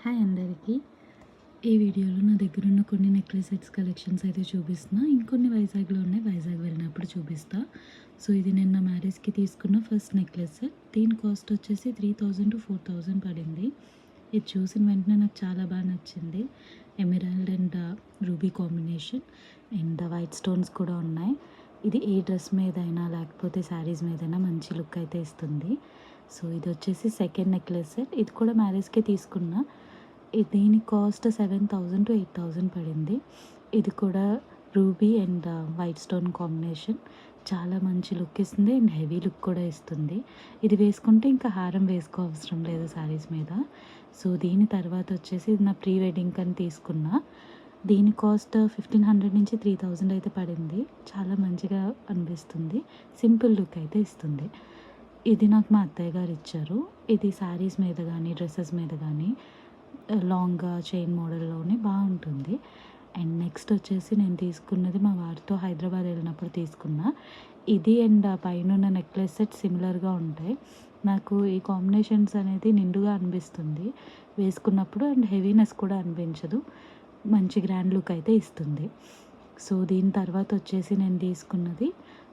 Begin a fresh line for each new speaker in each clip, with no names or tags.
Hi అందరికీ. ఈ వీడియోలో నా దగ్గర ఉన్న కొన్ని నెక్లెస్ సెట్స్ కలెక్షన్స్ అయితే చూపిస్తున్నా. ఇంకొన్ని వైజాగ్లో ఉన్నాయి, వైజాగ్ వెళ్ళినప్పుడు చూపిస్తా. సో ఇది నేను నా మ్యారేజ్కి తీసుకున్న ఫస్ట్ నెక్లెస్ సెట్. దీని కాస్ట్ వచ్చేసి 3000 to 4000 పడింది. ఇది చూసిన వెంటనే నాకు చాలా బాగా నచ్చింది. Emerald and ruby combination and white stones కూడా ఉన్నాయి. ఇది ఏ డ్రెస్ మీదైనా లేకపోతే శారీస్ మీదైనా మంచి లుక్ అయితే ఇస్తుంది. సో ఇది వచ్చేసి సెకండ్ నెక్లెస్ సెట్. ఇది కూడా మ్యారేజ్కే తీసుకున్నా. దీని కాస్ట్ 7000 to 8000 పడింది. ఇది కూడా ruby and white stone combination. చాలా మంచి లుక్ ఇస్తుంది అండ్ హెవీ లుక్ కూడా ఇస్తుంది. ఇది వేసుకుంటే ఇంకా హారం వేసుకో అవసరం లేదు శారీస్ మీద. సో దీని తర్వాత వచ్చేసి ఇది నా ప్రీ వెడ్డింగ్ అని తీసుకున్నా. దీని కాస్ట్ 1500 నుంచి 3000 అయితే పడింది. చాలా మంచిగా అనిపిస్తుంది, సింపుల్ లుక్ అయితే ఇస్తుంది. ఇది నాకు మా అత్తయ్య గారు ఇచ్చారు. ఇది శారీస్ మీద కానీ డ్రెస్సెస్ మీద కానీ లాంగ్గా చైన్ మోడల్లోనే బాగుంటుంది. అండ్ నెక్స్ట్ వచ్చేసి నేను తీసుకున్నది మా వారితో హైదరాబాద్ వెళ్ళినప్పుడు తీసుకున్నా. ఇది అండ్ పైన ఉన్న నెక్లెస్ సెట్ సిమిలర్గా ఉంటాయి. నాకు ఈ కాంబినేషన్స్ అనేది నిండుగా అనిపిస్తుంది వేసుకున్నప్పుడు, అండ్ హెవీనెస్ కూడా అనిపించదు. మంచి గ్రాండ్ లుక్ అయితే ఇస్తుంది. సో దీని తర్వాత వచ్చేసి నేను తీసుకున్నది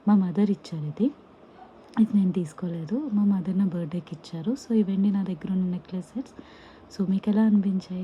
మా మదర్ ఇచ్చారు. ఇది నేను తీసుకోలేదు, మా మదర్ నా బర్త్డేకి ఇచ్చారు. సో ఇవన్నీ నా దగ్గర ఉన్న నెక్లెస్ సెట్స్. సో మీకు ఎలా అనిపించాయి?